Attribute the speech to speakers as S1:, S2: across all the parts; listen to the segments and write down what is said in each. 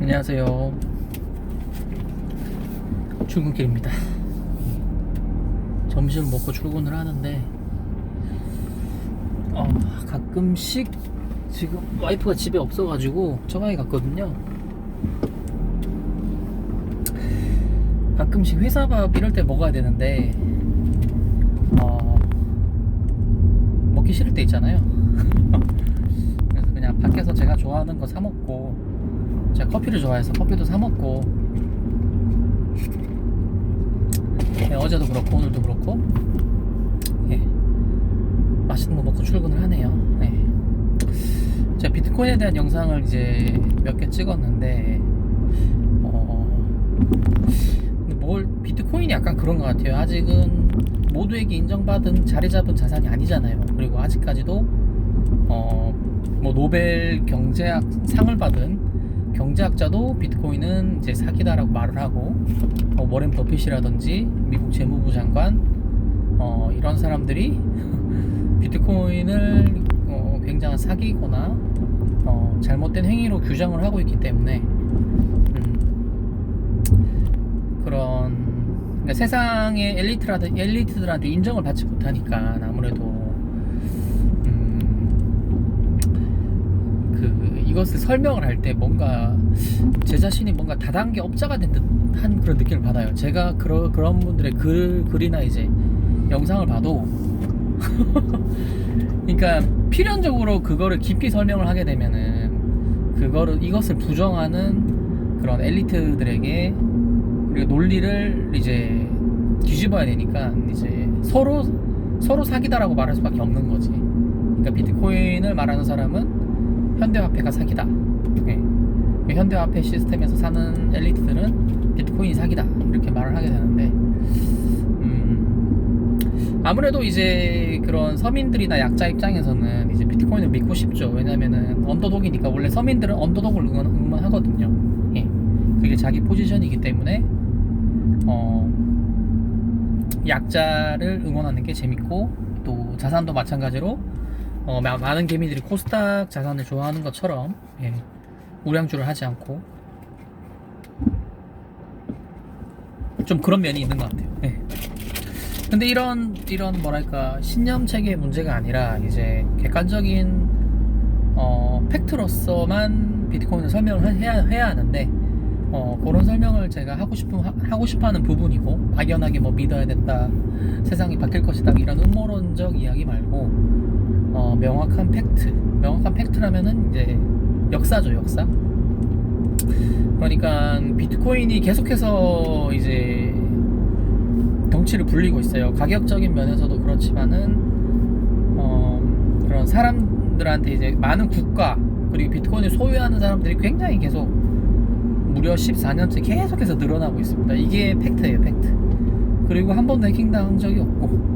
S1: 안녕하세요. 출근길입니다. 점심을 먹고 출근을 하는데 가끔씩 지금 와이프가 집에 없어가지고 처방에 갔거든요. 가끔씩 회사 밥 이럴 때 먹어야 되는데 먹기 싫을 때 있잖아요. 그래서 그냥 밖에서 제가 좋아하는 거 사 먹고, 제가 커피를 좋아해서 커피도 사 먹고, 어제도 그렇고 오늘도 그렇고 맛있는 거 먹고 출근을 하네요. 제가 비트코인에 대한 영상을 이제 몇 개 찍었는데 근데 비트코인이 약간 그런 것 같아요. 아직은 모두에게 인정받은 자리 잡은 자산이 아니잖아요. 그리고 아직까지도 뭐 노벨 경제학 상을 받은 경제학자도 비트코인은 이제 사기다라고 말을 하고, 워렌 버핏이라든지 미국 재무부 장관 이런 사람들이 비트코인을 굉장한 사기거나 잘못된 행위로 규정을 하고 있기 때문에 그러니까 세상의 엘리트들한테 인정을 받지 못하니까 아무래도 이것을 설명을 할 때 뭔가 제 자신이 뭔가 다단계 업자가 된 듯한 그런 느낌을 받아요. 제가 그런 분들의 글이나 이제 영상을 봐도 그러니까 필연적으로 그거를 깊이 설명을 하게 되면은 이것을 부정하는 그런 엘리트들에게 우리가 논리를 이제 뒤집어야 되니까 이제 서로 사기다라고 말할 수밖에 없는 거지. 그러니까 비트코인을 말하는 사람은 현대화폐가 사기다. 현대화폐 시스템에서 사는 엘리트들은 비트코인이 사기다, 이렇게 말을 하게 되는데, 아무래도 이제 그런 서민들이나 약자 입장에서는 이제 비트코인을 믿고 싶죠. 왜냐면은 언더독이니까. 원래 서민들은 언더독을 응원하거든요. 그게 자기 포지션이기 때문에 약자를 응원하는 게 재밌고, 또 자산도 마찬가지로 많은 개미들이 코스닥 자산을 좋아하는 것처럼 우량주를 하지 않고 좀 그런 면이 있는 것 같아요. 근데 이런 뭐랄까 신념 체계의 문제가 아니라 이제 객관적인 팩트로서만 비트코인을 설명을 해야 하는데, 그런 설명을 제가 하고 싶어하는 부분이고, 막연하게 뭐 믿어야 된다, 세상이 바뀔 것이다, 이런 음모론적 이야기 말고 명확한 팩트라면은 이제 역사죠, 역사. 그러니까 비트코인이 계속해서 이제 덩치를 불리고 있어요. 가격적인 면에서도 그렇지만은 그런 사람들한테 이제 많은 국가, 그리고 비트코인을 소유하는 사람들이 굉장히 계속 무려 14년째 계속해서 늘어나고 있습니다. 이게 팩트예요, 팩트. 그리고 한 번도 해킹당한 적이 없고,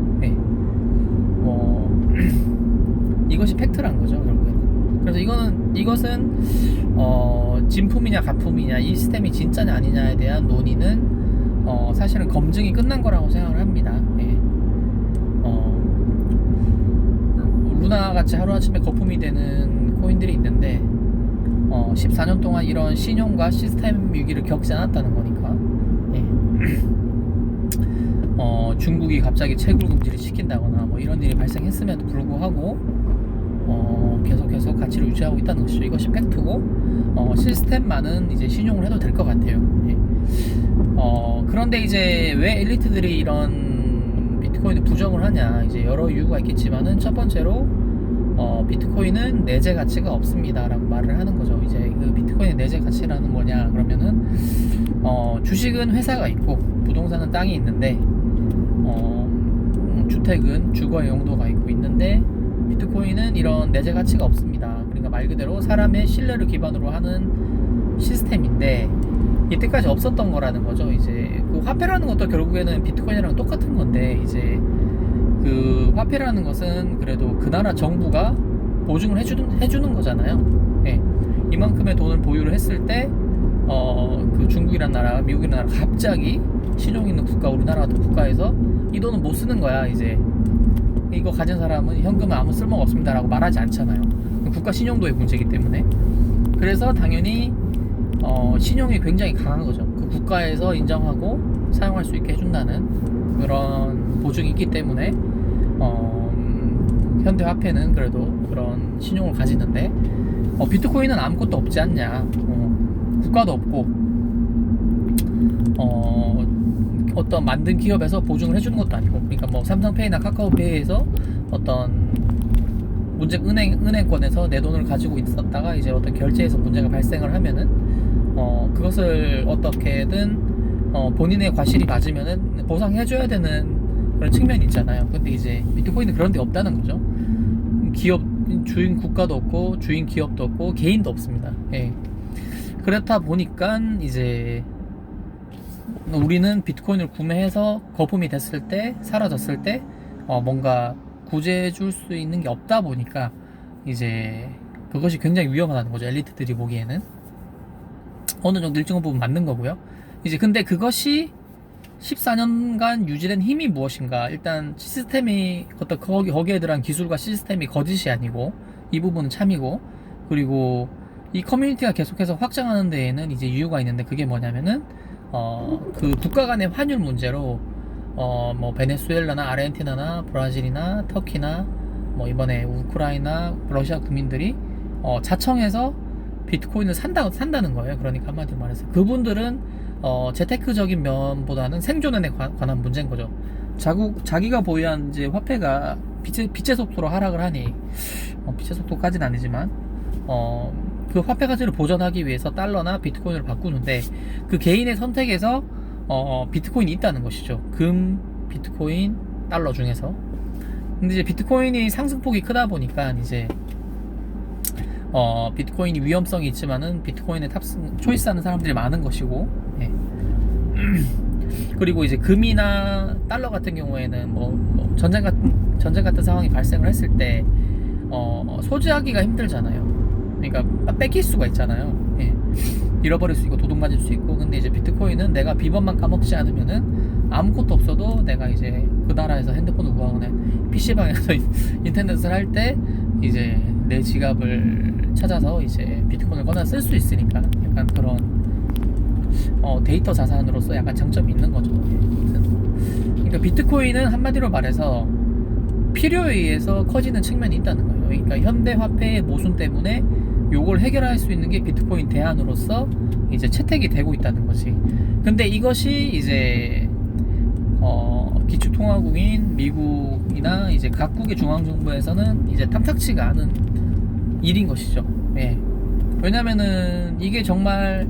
S1: 이것이 팩트란 거죠, 결국에는. 그래서 이것은 진품이냐 가품이냐, 이 시스템이 진짜냐 아니냐에 대한 논의는 사실은 검증이 끝난 거라고 생각을 합니다. 루나같이 하루아침에 거품이 되는 코인들이 있는데 14년 동안 이런 신용과 시스템 위기를 겪지 않았다는 거니까. 중국이 갑자기 채굴 금지를 시킨다거나 뭐 이런 일이 발생했음에도 불구하고 계속해서 가치를 유지하고 있다는 것이죠. 이것이 팩트고, 시스템만은 이제 신용을 해도 될 것 같아요. 그런데 이제 왜 엘리트들이 이런 비트코인을 부정을 하냐, 이제 여러 이유가 있겠지만은 첫 번째로 비트코인은 내재 가치가 없습니다라고 말을 하는 거죠. 이제 그 비트코인의 내재 가치라는 뭐냐 그러면은 주식은 회사가 있고 부동산은 땅이 있는데 주택은 주거의 용도가 있고 있는데, 비트코인은 이런 내재 가치가 없습니다. 그러니까 말 그대로 사람의 신뢰를 기반으로 하는 시스템인데, 이때까지 없었던 거라는 거죠. 이제 그 화폐라는 것도 결국에는 비트코인이랑 똑같은 건데, 이제 그 화폐라는 것은 그래도 그 나라 정부가 보증을 해주는 거잖아요. 이만큼의 돈을 보유를 했을 때 그 중국이란 나라, 미국이란 나라 갑자기 신용 있는 국가, 우리나라 같은 국가에서 이 돈은 못 쓰는 거야, 이제 이거 가진 사람은 현금은 아무 쓸모가 없습니다 라고 말하지 않잖아요. 국가 신용도의 문제이기 때문에. 그래서 당연히 신용이 굉장히 강한 거죠. 그 국가에서 인정하고 사용할 수 있게 해준다는 그런 보증이 있기 때문에 현대 화폐는 그래도 그런 신용을 가지는데 비트코인은 아무것도 없지 않냐. 국가도 없고 어떤 만든 기업에서 보증을 해주는 것도 아니고, 그러니까 뭐 삼성페이나 카카오페이에서 어떤 은행권에서 내 돈을 가지고 있었다가 이제 어떤 결제에서 문제가 발생을 하면은 그것을 어떻게든 본인의 과실이 맞으면은 보상해줘야 되는 그런 측면이 있잖아요. 근데 이제 비트코인은 그런 데 없다는 거죠. 기업 주인 국가도 없고 주인 기업도 없고 개인도 없습니다. 예. 그렇다 보니까 이제 우리는 비트코인을 구매해서 거품이 됐을 때, 사라졌을 때 뭔가 구제해 줄 수 있는 게 없다 보니까 이제 그것이 굉장히 위험하다는 거죠. 엘리트들이 보기에는 어느 정도 일정 부분 맞는 거고요. 이제 근데 그것이 14년간 유지된 힘이 무엇인가? 일단 시스템이 거기에 들어간 기술과 시스템이 거짓이 아니고 이 부분은 참이고, 그리고 이 커뮤니티가 계속해서 확장하는 데에는 이제 이유가 있는데, 그게 뭐냐면은 그 국가 간의 환율 문제로 뭐 베네수엘라나 아르헨티나나 브라질이나 터키나 뭐 이번에 우크라이나 러시아 국민들이 자청해서 비트코인을 산다는 거예요. 그러니까 한마디로 말해서 그분들은 재테크적인 면보다는 생존에 관한 문제인 거죠. 자기가 보유한 이제 화폐가 빛의 속도로 하락을 하니, 빛의 속도까지는 아니지만 그 화폐 가치를 보존하기 위해서 달러나 비트코인을 바꾸는데, 그 개인의 선택에서 비트코인이 있다는 것이죠. 금, 비트코인, 달러 중에서. 근데 이제 비트코인이 상승폭이 크다 보니까 이제 비트코인이 위험성이 있지만은 비트코인에 초이스하는 사람들이 많은 것이고, 예. 그리고 이제 금이나 달러 같은 경우에는 뭐 전쟁 같은 상황이 발생을 했을 때 소지하기가 힘들잖아요. 그러니까 뺏길 수가 있잖아요. 예. 잃어버릴 수 있고 도둑 맞을 수 있고. 근데 이제 비트코인은 내가 비번만 까먹지 않으면은 아무것도 없어도 내가 이제 그 나라에서 핸드폰을 구하거나 PC방에서 인터넷을 할 때 이제 내 지갑을 찾아서 이제 비트코인을 꺼내 쓸 수 있으니까 약간 그런 데이터 자산으로서 약간 장점이 있는 거죠. 그러니까 비트코인은 한마디로 말해서 필요에 의해서 커지는 측면이 있다는 거예요. 그러니까 현대 화폐의 모순 때문에 요걸 해결할 수 있는 게 비트코인 대안으로서 이제 채택이 되고 있다는 거지. 근데 이것이 이제 기축통화국인 미국이나 이제 각국의 중앙정부에서는 이제 탐탁치가 않은 일인 것이죠. 예. 왜냐면은 이게 정말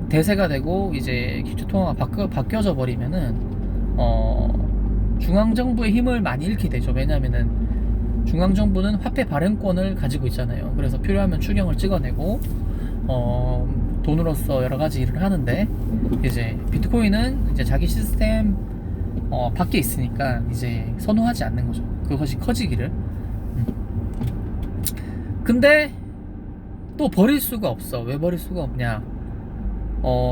S1: 대세가 되고 이제 기축통화가 바뀌어져 버리면은 중앙정부의 힘을 많이 잃게 되죠. 왜냐면은 중앙정부는 화폐 발행권을 가지고 있잖아요. 그래서 필요하면 추경을 찍어내고 돈으로서 여러 가지 일을 하는데, 이제 비트코인은 이제 자기 시스템 밖에 있으니까 이제 선호하지 않는 거죠. 그것이 커지기를. 근데 또 버릴 수가 없어. 왜 버릴 수가 없냐?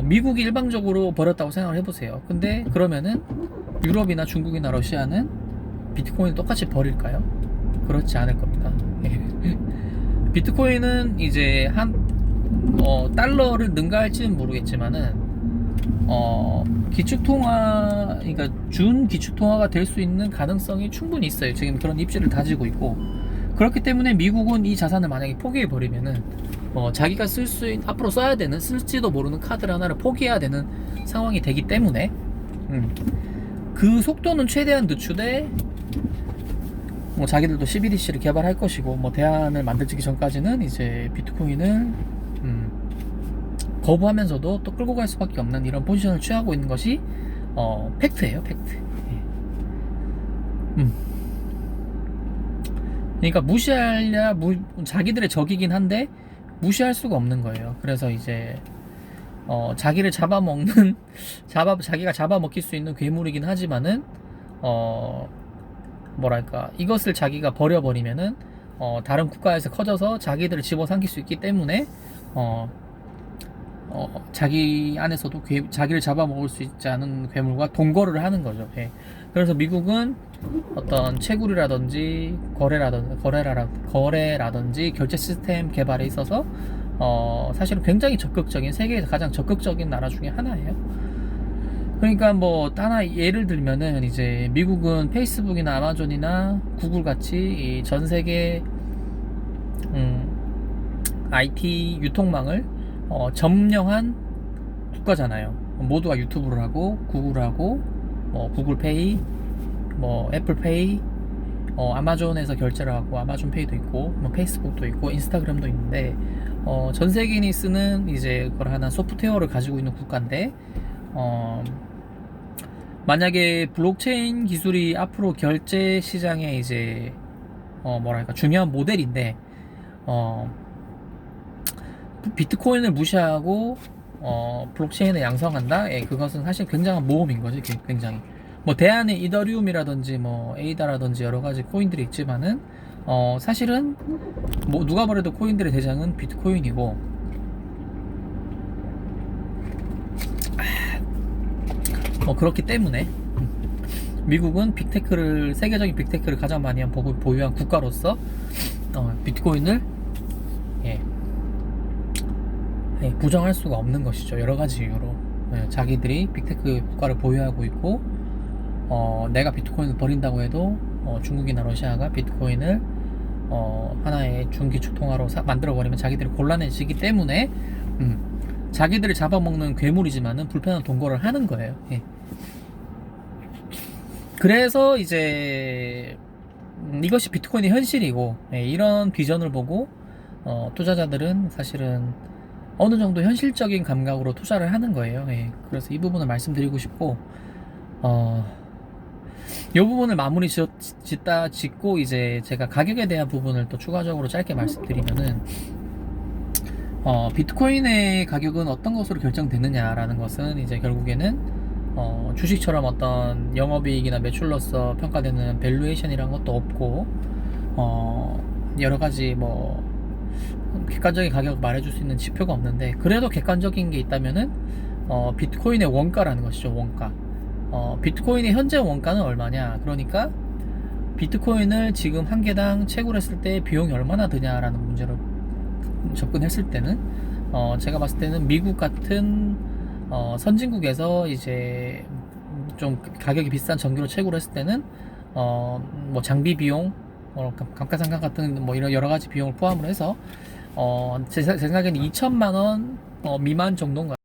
S1: 미국이 일방적으로 버렸다고 생각을 해보세요. 근데 그러면은 유럽이나 중국이나 러시아는 비트코인을 똑같이 버릴까요? 그렇지 않을 겁니다. 비트코인은 이제 달러를 능가할지는 모르겠지만은 기축통화, 그러니까 준 기축통화가 될 수 있는 가능성이 충분히 있어요. 지금 그런 입지를 다지고 있고, 그렇기 때문에 미국은 이 자산을 만약에 포기해 버리면은 자기가 앞으로 써야 되는, 쓸지도 모르는 카드를 하나를 포기해야 되는 상황이 되기 때문에 그 속도는 최대한 늦추되 자기들도 CBDC를 개발할 것이고 대안을 만들기 전까지는 이제 비트코인을 거부하면서도 또 끌고 갈 수밖에 없는 이런 포지션을 취하고 있는 것이 팩트예요. 팩트. 그러니까 자기들의 적이긴 한데 무시할 수가 없는 거예요. 그래서 이제 자기를 자기가 잡아먹힐 수 있는 괴물이긴 하지만은 뭐랄까, 이것을 자기가 버려버리면은 다른 국가에서 커져서 자기들을 집어삼킬 수 있기 때문에 자기 안에서도 자기를 잡아먹을 수 있지 않은 괴물과 동거를 하는 거죠. 예. 그래서 미국은 어떤 채굴이라든지 거래라든지 결제 시스템 개발에 있어서 사실은 굉장히 적극적인, 세계에서 가장 적극적인 나라 중에 하나예요. 그러니까 뭐 하나 예를 들면은 이제 미국은 페이스북이나 아마존이나 구글 같이 이 전 세계 IT 유통망을 점령한 국가잖아요. 모두가 유튜브를 하고 구글을 하고 뭐 구글페이, 뭐 애플페이, 아마존에서 결제를 하고 아마존 페이도 있고 뭐 페이스북도 있고 인스타그램도 있는데 전 세계인이 쓰는 이제 그걸 하나 소프트웨어를 가지고 있는 국가인데 만약에 블록체인 기술이 앞으로 결제 시장에 이제 뭐랄까 중요한 모델인데 비트코인을 무시하고 블록체인을 양성한다? 예, 그것은 사실 굉장한 모험인 거지. 굉장히 뭐 대안에 이더리움이라든지 뭐 에이다라든지 여러 가지 코인들이 있지만은 사실은 뭐 누가 뭐래도 코인들의 대장은 비트코인이고 뭐 그렇기 때문에 미국은 빅테크를 세계적인 빅테크를 가장 많이 보유한 국가로서 비트코인을 예, 부정할 수가 없는 것이죠. 여러 가지 이유로 자기들이 빅테크 국가를 보유하고 있고 내가 비트코인을 버린다고 해도 중국이나 러시아가 비트코인을 하나의 중기축 통화로 만들어 버리면 자기들이 곤란해지기 때문에 자기들을 잡아먹는 괴물이지만은 불편한 동거를 하는 거예요. 예. 그래서 이제 이것이 비트코인의 현실이고 이런 비전을 보고 투자자들은 사실은 어느 정도 현실적인 감각으로 투자를 하는 거예요. 그래서 이 부분을 말씀드리고 싶고 이 부분을 마무리 짓고 이제 제가 가격에 대한 부분을 또 추가적으로 짧게 말씀드리면은 비트코인의 가격은 어떤 것으로 결정되느냐라는 것은 이제 결국에는 주식처럼 어떤 영업이익이나 매출로서 평가되는 밸류에이션이란 것도 없고 여러 가지 뭐 객관적인 가격을 말해줄 수 있는 지표가 없는데 그래도 객관적인 게 있다면은 비트코인의 원가라는 것이죠. 원가. 비트코인의 현재 원가는 얼마냐? 그러니까 비트코인을 지금 한 개당 채굴 했을 때 비용이 얼마나 드냐라는 문제로 접근했을 때는 제가 봤을 때는 미국 같은 선진국에서 이제 좀 가격이 비싼 전기로 채굴을 했을 때는 뭐 장비 비용, 감가상각 같은 뭐 이런 여러 가지 비용을 포함을 해서 제 생각에는 2천만 원 미만 정도인가.